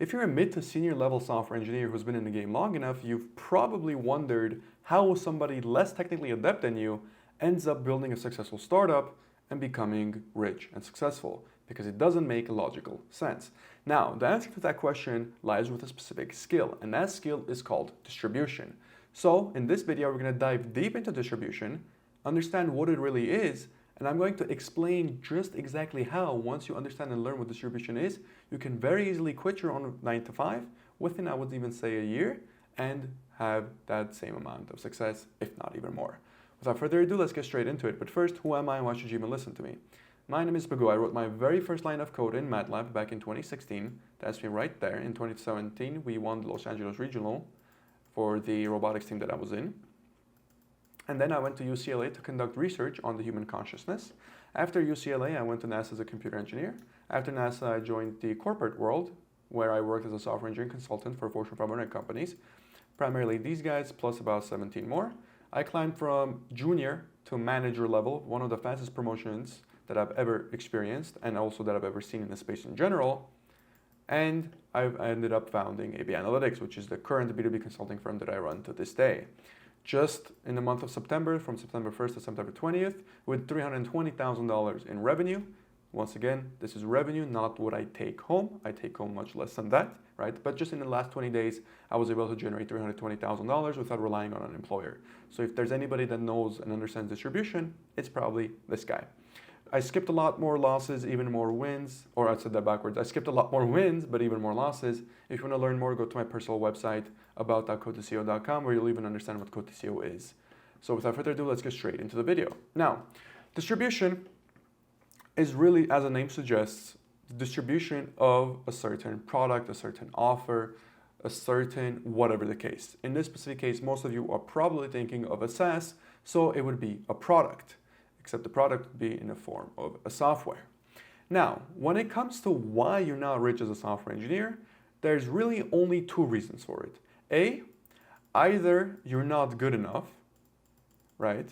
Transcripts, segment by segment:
If you're a mid to senior level software engineer who's been in the game long enough, you've probably wondered how somebody less technically adept than you ends up building a successful startup and becoming rich and successful, because it doesn't make logical sense. Now, the answer to that question lies with a specific skill, and that skill is called distribution. So in this video, we're going to dive deep into distribution, understand what it really is, and I'm going to explain just exactly how, once you understand and learn what distribution is, you can very easily quit your own 9 to 5 within, I would even say, a year, and have that same amount of success, if not even more. Without further ado, let's get straight into it. But first, who am I and why should you even listen to me? My name is Bagu. I wrote my very first line of code in MATLAB back in 2016. That's me right there. In 2017, we won the Los Angeles Regional for the robotics team that I was in. And then I went to UCLA to conduct research on the human consciousness. After UCLA, I went to NASA as a computer engineer. After NASA, I joined the corporate world, where I worked as a software engineering consultant for Fortune 500 companies, primarily these guys, plus about 17 more. I climbed from junior to manager level, one of the fastest promotions that I've ever experienced, and also that I've ever seen in the space in general. And I've ended up founding AB Analytics, which is the current B2B consulting firm that I run to this day. Just in the month of September, from September 1st to September 20th, with $320,000 in revenue. Once again, this is revenue, not what I take home. I take home much less than that, right? But just in the last 20 days, I was able to generate $320,000 without relying on an employer. So if there's anybody that knows and understands distribution, it's probably this guy. I skipped a lot more losses, even more wins, or I said that backwards. I skipped a lot more wins, but even more losses. If you want to learn more, go to my personal website, about.code2co.com, where you'll even understand what Code2Co is. So without further ado, let's get straight into the video. Now, distribution is really, as the name suggests, the distribution of a certain product, a certain offer, a certain whatever the case. In this specific case, most of you are probably thinking of a SaaS, so it would be a product, except the product would be in the form of a software. Now, when it comes to why you're not rich as a software engineer, there's really only two reasons for it. A, either you're not good enough, right,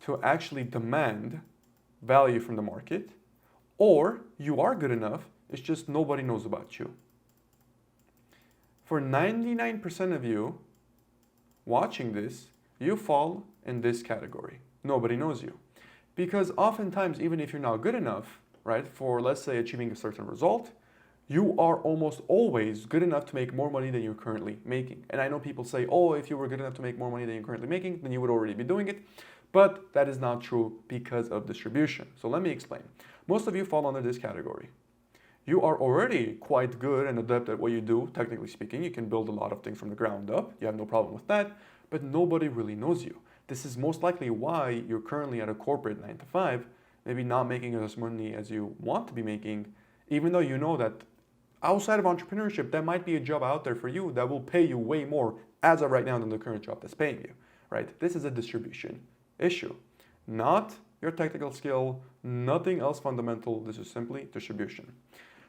to actually demand value from the market, or you are good enough, it's just nobody knows about you. For 99% of you watching this, you fall in this category. Nobody knows you. Because oftentimes, even if you're not good enough, right, for let's say achieving a certain result, you are almost always good enough to make more money than you're currently making. And I know people say, oh, if you were good enough to make more money than you're currently making, then you would already be doing it. But that is not true because of distribution. So let me explain. Most of you fall under this category. You are already quite good and adept at what you do, technically speaking. You can build a lot of things from the ground up. You have no problem with that. But nobody really knows you. This is most likely why you're currently at a corporate 9 to 5, maybe not making as much money as you want to be making, even though you know that outside of entrepreneurship, there might be a job out there for you that will pay you way more as of right now than the current job that's paying you, right? This is a distribution issue, not your technical skill, nothing else fundamental. This is simply distribution.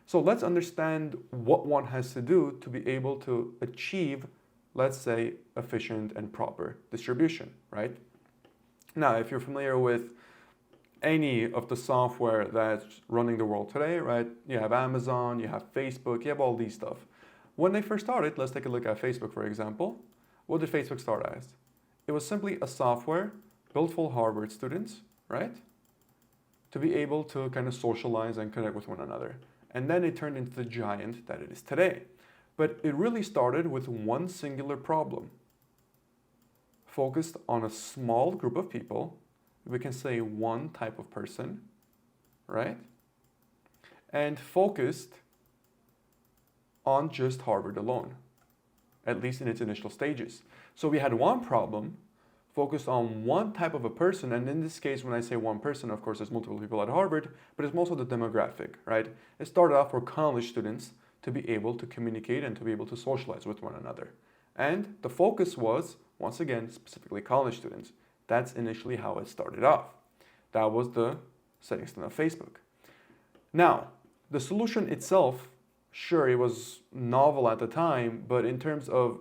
So let's understand what one has to do to be able to achieve, let's say, efficient and proper distribution, right? Now, if you're familiar with any of the software that's running the world today, right? You have Amazon, you have Facebook, you have all these stuff. When they first started, let's take a look at Facebook, for example. What did Facebook start as? It was simply a software built for Harvard students, right? To be able to kind of socialize and connect with one another. And then it turned into the giant that it is today. But it really started with one singular problem, focused on a small group of people. We can say one type of person, right? And focused on just Harvard alone, at least in its initial stages. So we had one problem focused on one type of a person. And in this case, when I say one person, of course, there's multiple people at Harvard, but it's also the demographic, right? It started off for college students to be able to communicate and to be able to socialize with one another. And the focus was, once again, specifically college students. That's initially how it started off. That was the setting sun of Facebook. Now, the solution itself, sure, it was novel at the time, but in terms of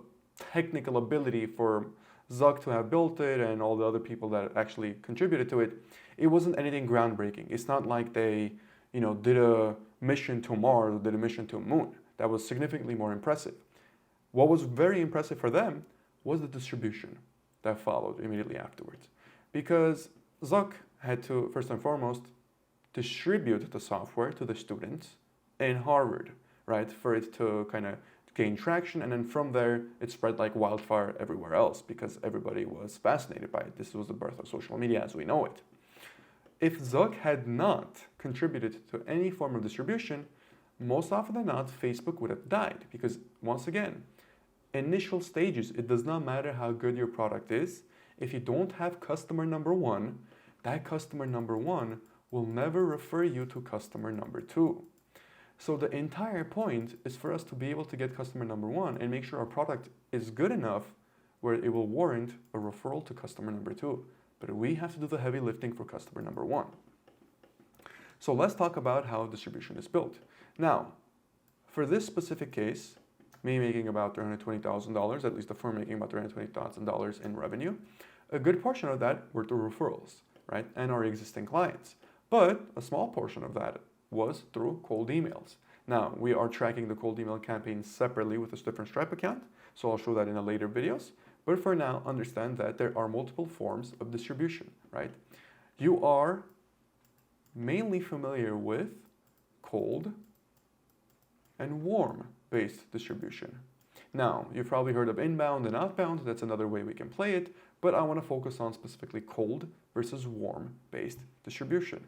technical ability for Zuck to have built it and all the other people that actually contributed to it, it wasn't anything groundbreaking. It's not like they, did a mission to Mars or did a mission to the moon. That was significantly more impressive. What was very impressive for them was the distribution that followed immediately afterwards. Because Zuck had to, first and foremost, distribute the software to the students in Harvard, right? For it to kind of gain traction, and then from there, it spread like wildfire everywhere else because everybody was fascinated by it. This was the birth of social media as we know it. If Zuck had not contributed to any form of distribution, most often than not, Facebook would have died because, once again, initial stages, it does not matter how good your product is. If you don't have customer number one, that customer number one will never refer you to customer number two. So the entire point is for us to be able to get customer number one and make sure our product is good enough where it will warrant a referral to customer number two. But we have to do the heavy lifting for customer number one. So let's talk about how distribution is built. Now, for this specific case, me making about $320,000, at least the firm making about $320,000 in revenue, a good portion of that were through referrals, right? And our existing clients. But a small portion of that was through cold emails. Now, we are tracking the cold email campaign separately with a different Stripe account, so I'll show that in a later videos. But for now, understand that there are multiple forms of distribution, right? You are mainly familiar with cold and warm-based distribution. Now, you've probably heard of inbound and outbound. That's another way we can play it, but I want to focus on specifically cold versus warm-based distribution,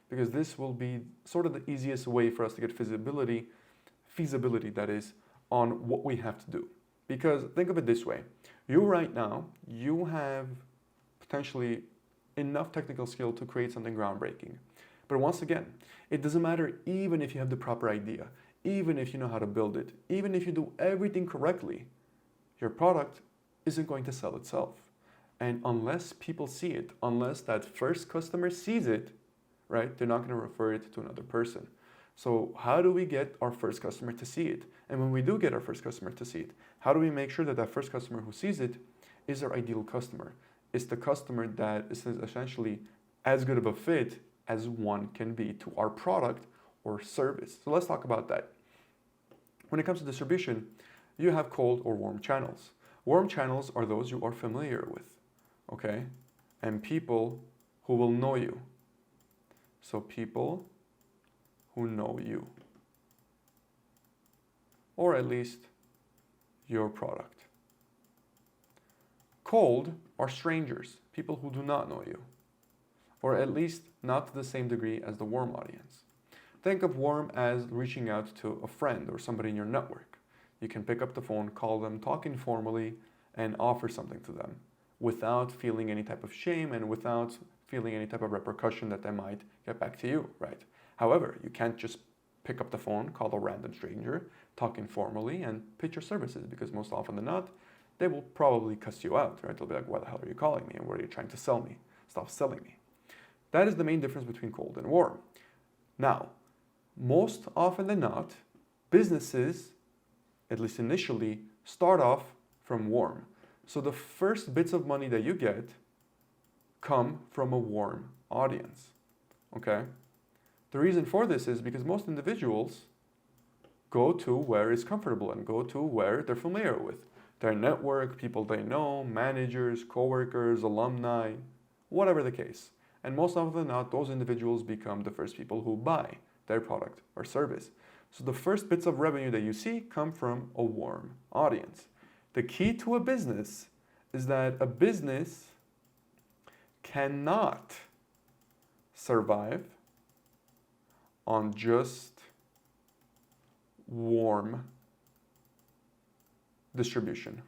because this will be sort of the easiest way for us to get feasibility that is, on what we have to do. Because think of it this way. You right now, you have potentially enough technical skill to create something groundbreaking. But once again, it doesn't matter even if you have the proper idea, even if you know how to build it, even if you do everything correctly, your product isn't going to sell itself. And unless people see it, unless that first customer sees it, right, they're not going to refer it to another person. So how do we get our first customer to see it? And when we do get our first customer to see it, how do we make sure that that first customer who sees it is our ideal customer? It's the customer that is essentially as good of a fit as one can be to our product or service. So let's talk about that. When it comes to distribution, you have cold or warm channels. Warm channels are those you are familiar with, okay? And people who will know you. So people who know you, or at least your product. Cold are strangers, people who do not know you, or at least not to the same degree as the warm audience. Think of warm as reaching out to a friend or somebody in your network. You can pick up the phone, call them, talk informally, and offer something to them without feeling any type of shame and without feeling any type of repercussion that they might get back to you, right? However, you can't just pick up the phone, call a random stranger, talk informally, and pitch your services, because most often than not, they will probably cuss you out, right? They'll be like, why the hell are you calling me? And what are you trying to sell me? Stop selling me. That is the main difference between cold and warm. Now, most often than not, businesses, at least initially, start off from warm. So the first bits of money that you get come from a warm audience, okay? The reason for this is because most individuals go to where it's comfortable and go to where they're familiar with. Their network, people they know, managers, coworkers, alumni, whatever the case. And most often than not, those individuals become the first people who buy their product or service. So the first bits of revenue that you see come from a warm audience. The key to a business is that a business cannot survive on just warm distribution.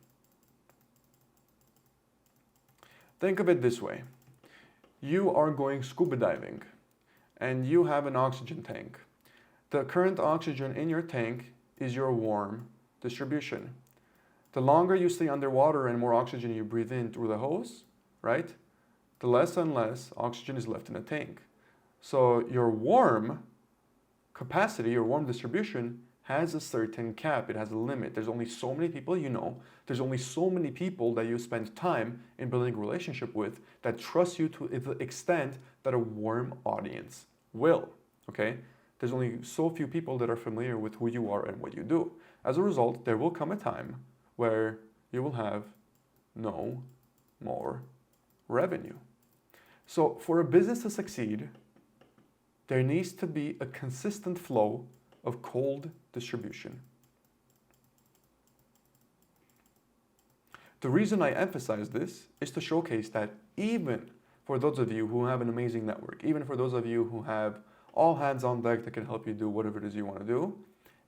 Think of it this way. You are going scuba diving and you have an oxygen tank. The current oxygen in your tank is your warm distribution. The longer you stay underwater and more oxygen you breathe in through the hose, right? The less and less oxygen is left in the tank. So your warm capacity, your warm distribution, has a certain cap. It has a limit. There's only so many people you know. There's only so many people that you spend time in building a relationship with that trust you to the extent that a warm audience will, okay? There's only so few people that are familiar with who you are and what you do. As a result, there will come a time where you will have no more revenue. So for a business to succeed, there needs to be a consistent flow of cold distribution. The reason I emphasize this is to showcase that even for those of you who have an amazing network, even for those of you who have all hands on deck that can help you do whatever it is you want to do,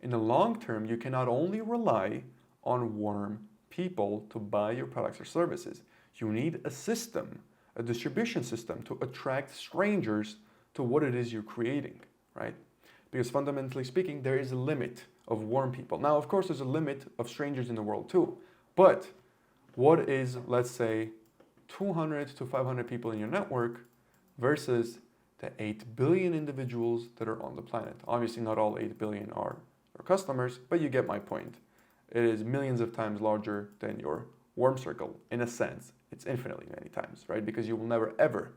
in the long term, you cannot only rely on warm people to buy your products or services. You need a system, a distribution system to attract strangers to what it is you're creating, right? Because fundamentally speaking, there is a limit of warm people. Now, of course, there's a limit of strangers in the world too. But what is, let's say, 200 to 500 people in your network versus the 8 billion individuals that are on the planet? Obviously, not all 8 billion are customers, but you get my point. It is millions of times larger than your warm circle. In a sense, it's infinitely many times, right? Because you will never, ever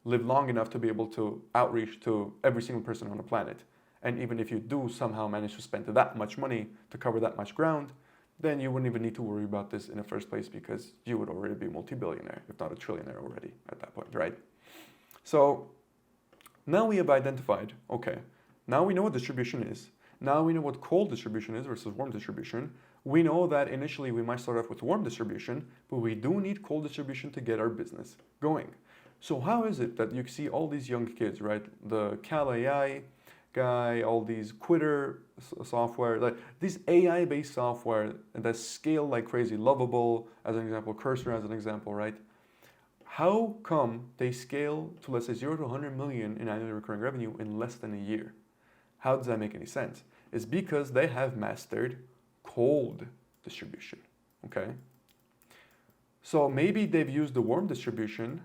live long enough to be able to outreach to every single person on the planet. And even if you do somehow manage to spend that much money to cover that much ground, then you wouldn't even need to worry about this in the first place because you would already be multi-billionaire, if not a trillionaire already at that point, right? So now we have identified, okay, now we know what distribution is. Now we know what cold distribution is versus warm distribution. We know that initially we might start off with warm distribution, but we do need cold distribution to get our business going. So how is it that you see all these young kids, right? The Cal AI guy, all these Quitter software, like these AI-based software that scale like crazy, Lovable as an example, Cursor as an example, right? How come they scale to, let's say, 0 to 100 million in annually recurring revenue in less than a year? How does that make any sense? It's because they have mastered cold distribution, okay? So maybe they've used the warm distribution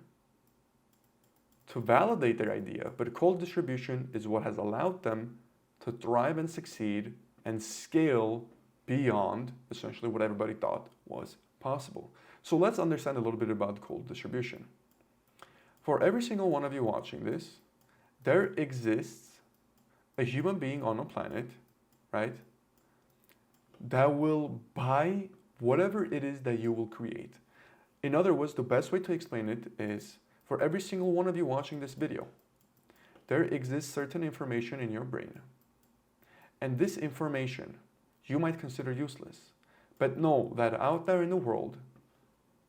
to validate their idea, but cold distribution is what has allowed them to thrive and succeed and scale beyond essentially what everybody thought was possible. So let's understand a little bit about cold distribution. For every single one of you watching this, there exists a human being on a planet, right, that will buy whatever it is that you will create. In other words, the best way to explain it is for every single one of you watching this video, there exists certain information in your brain. And this information you might consider useless. But know that out there in the world,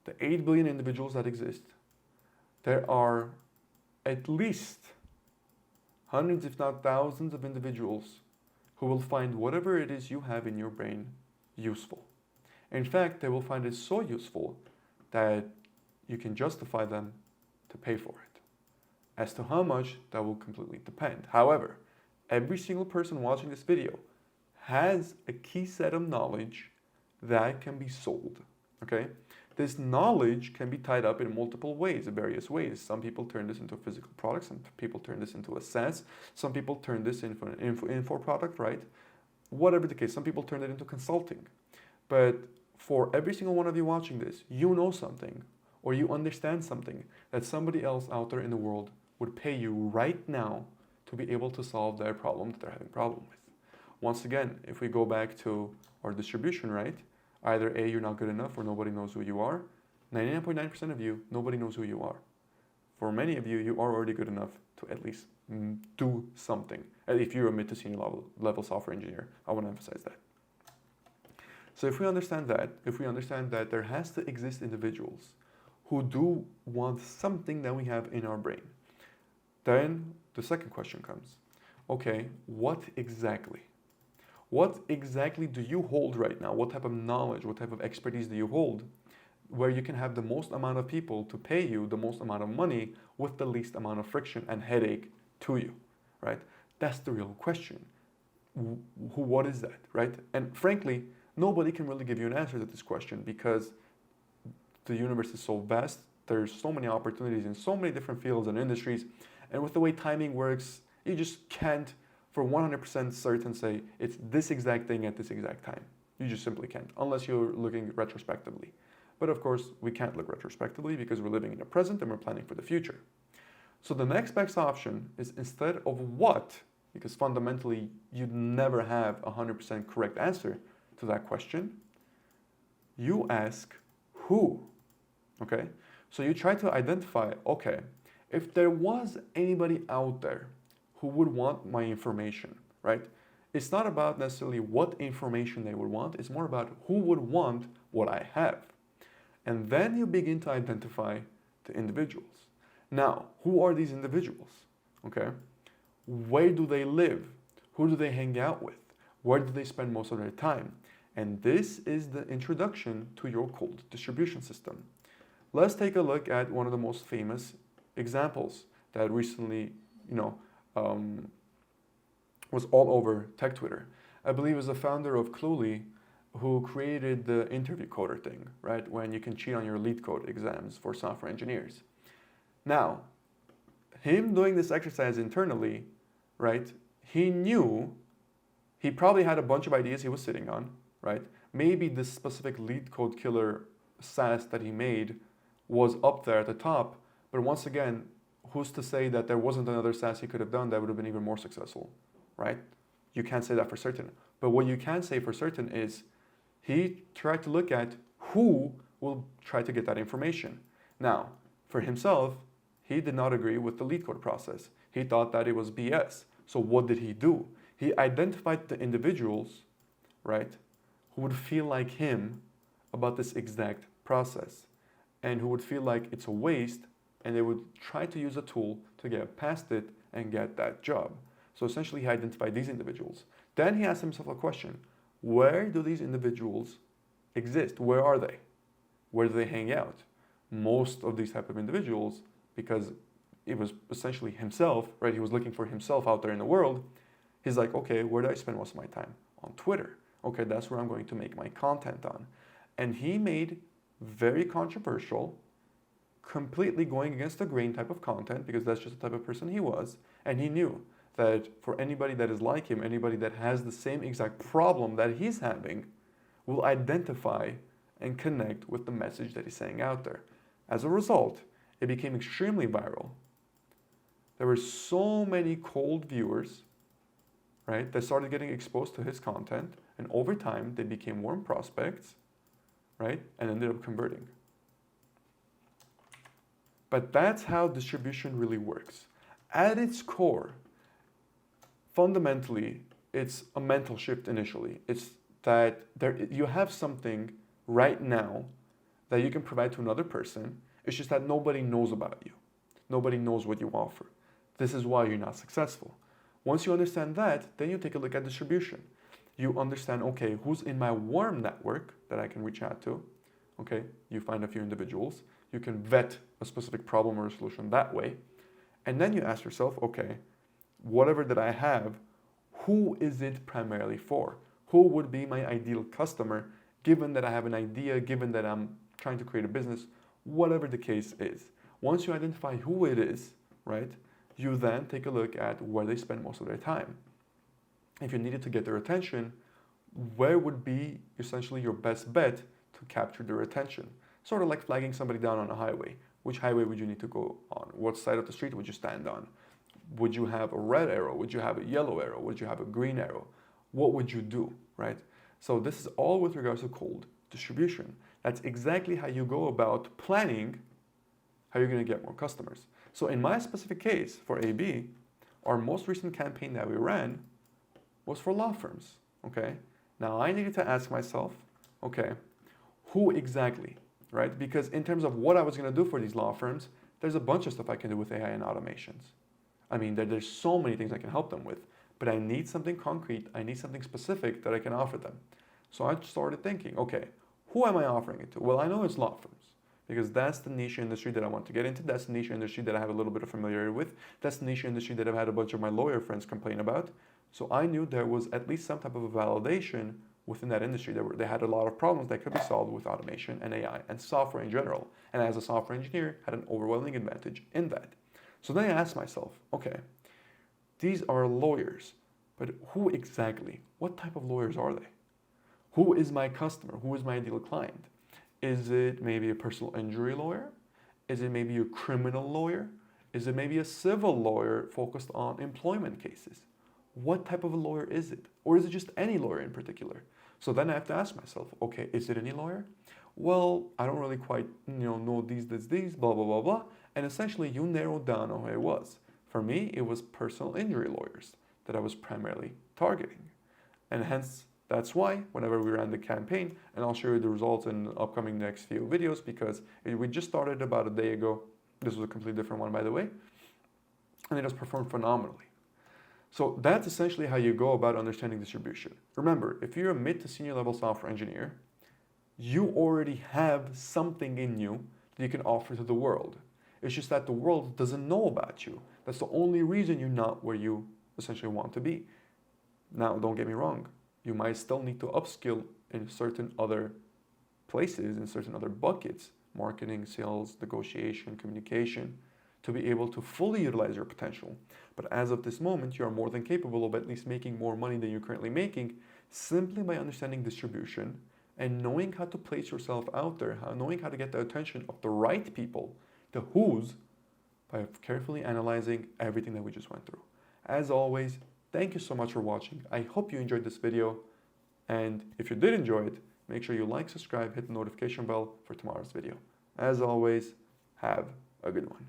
the 8 billion individuals that exist, there are at least hundreds, if not thousands of individuals who will find whatever it is you have in your brain useful. In fact, they will find it so useful that you can justify them to pay for it. As to how much, that will completely depend. However, every single person watching this video has a key set of knowledge that can be sold, okay? This knowledge can be tied up in multiple ways, in various ways. Some people turn this into a physical product, some people turn this into a SaaS, some people turn this into an info product, right? Whatever the case, some people turn it into consulting. But for every single one of you watching this, you know something, or you understand something that somebody else out there in the world would pay you right now to be able to solve their problem that they're having a problem with. Once again, if we go back to our distribution, right? Either A, you're not good enough or nobody knows who you are. 99.9% of you, nobody knows who you are. For many of you, you are already good enough to at least do something. If you're a mid to senior level software engineer, I want to emphasize that. So if we understand that there has to exist individuals who do want something that we have in our brain, then the second question comes, okay, what exactly? What exactly do you hold right now? What type of knowledge, what type of expertise do you hold where you can have the most amount of people to pay you the most amount of money with the least amount of friction and headache to you, right? That's the real question. What is that, right? And frankly, nobody can really give you an answer to this question because the universe is so vast. There's so many opportunities in so many different fields and industries. And with the way timing works, you just can't for 100% certain say it's this exact thing at this exact time. You just simply can't, unless you're looking retrospectively. But of course, we can't look retrospectively because we're living in the present and we're planning for the future. So the next best option is instead of what because fundamentally you'd never have a 100% correct answer to that question. You ask who, okay? So you try to identify, okay, if there was anybody out there who would want my information, right? It's not about necessarily what information they would want, it's more about who would want what I have. And then you begin to identify the individuals. Now, who are these individuals? Okay? Where do they live? Who do they hang out with? Where do they spend most of their time? And this is the introduction to your cold distribution system. Let's take a look at one of the most famous examples that recently, was all over tech Twitter. I believe it was the founder of Cluely who created the interview coder thing, right? When you can cheat on your lead code exams for software engineers. Now, him doing this exercise internally, right? He probably had a bunch of ideas he was sitting on, right? Maybe this specific lead code killer SaaS that he made was up there at the top, but once again, who's to say that there wasn't another SaaS he could have done that would have been even more successful, right? You can't say that for certain. But what you can say for certain is he tried to look at who will try to get that information. Now, for himself, he did not agree with the lead code process. He thought that it was BS. So what did he do? He identified the individuals, right, who would feel like him about this exact process and who would feel like it's a waste, and they would try to use a tool to get past it and get that job. So essentially he identified these individuals. Then he asked himself a question: where do these individuals exist? Where are they? Where do they hang out? Most of these type of individuals, because it was essentially himself, right? He was looking for himself out there in the world. He's like, okay, where do I spend most of my time? On Twitter. Okay, that's where I'm going to make my content on. And he made very controversial, completely going against the grain type of content, because that's just the type of person he was. And he knew that for anybody that is like him, anybody that has the same exact problem that he's having, will identify and connect with the message that he's saying out there. As a result, it became extremely viral. There were so many cold viewers, right, that started getting exposed to his content, and over time they became warm prospects, right, and ended up converting. But that's how distribution really works. At its core, fundamentally, it's a mental shift initially. It's that you have something right now that you can provide to another person. It's just that nobody knows about you. Nobody knows what you offer. This is why you're not successful. Once you understand that, then you take a look at distribution. You understand, okay, who's in my warm network that I can reach out to? Okay, you find a few individuals. You can vet a specific problem or a solution that way. And then you ask yourself, okay, whatever that I have, who is it primarily for? Who would be my ideal customer, given that I have an idea, given that I'm trying to create a business, whatever the case is. Once you identify who it is, right, you then take a look at where they spend most of their time. If you needed to get their attention, where would be essentially your best bet to capture their attention? Sort of like flagging somebody down on a highway. Which highway would you need to go on? What side of the street would you stand on? Would you have a red arrow? Would you have a yellow arrow? Would you have a green arrow? What would you do, right? So this is all with regards to cold distribution. That's exactly how you go about planning how you're going to get more customers. So in my specific case for AB, our most recent campaign that we ran was for law firms, okay? Now I needed to ask myself, okay, who exactly, right? Because in terms of what I was going to do for these law firms, there's a bunch of stuff I can do with AI and automations. I mean, there's so many things I can help them with, but I need something concrete, I need something specific that I can offer them. So I started thinking, okay, who am I offering it to? Well, I know it's law firms, because that's the niche industry that I want to get into. That's the niche industry that I have a little bit of familiarity with. That's the niche industry that I've had a bunch of my lawyer friends complain about. So I knew there was at least some type of a validation within that industry. They had a lot of problems that could be solved with automation and AI and software in general. And as a software engineer, had an overwhelming advantage in that. So then I asked myself, okay, these are lawyers, but who exactly? What type of lawyers are they? Who is my customer? Who is my ideal client? Is it maybe a personal injury lawyer? Is it maybe a criminal lawyer? Is it maybe a civil lawyer focused on employment cases? what type of a lawyer is it? Or is it just any lawyer in particular? So then I have to ask myself, okay, is it any lawyer? Well, I don't really quite know these, blah, blah, blah, blah. And essentially you narrowed down on who it was. For me, it was personal injury lawyers that I was primarily targeting. And hence, that's why whenever we ran the campaign, and I'll show you the results in the upcoming next few videos, because we just started about a day ago. This was a completely different one, by the way. And it has performed phenomenally. So that's essentially how you go about understanding distribution. Remember, if you're a mid to senior level software engineer, you already have something in you that you can offer to the world. It's just that the world doesn't know about you. That's the only reason you're not where you essentially want to be. Now, don't get me wrong. You might still need to upskill in certain other places, in certain other buckets, marketing, sales, negotiation, communication, to be able to fully utilize your potential. But as of this moment, you are more than capable of at least making more money than you're currently making simply by understanding distribution and knowing how to place yourself out there, knowing how to get the attention of the right people, the who's, by carefully analyzing everything that we just went through. As always, thank you so much for watching. I hope you enjoyed this video. And if you did enjoy it, make sure you like, subscribe, hit the notification bell for tomorrow's video. As always, have a good one.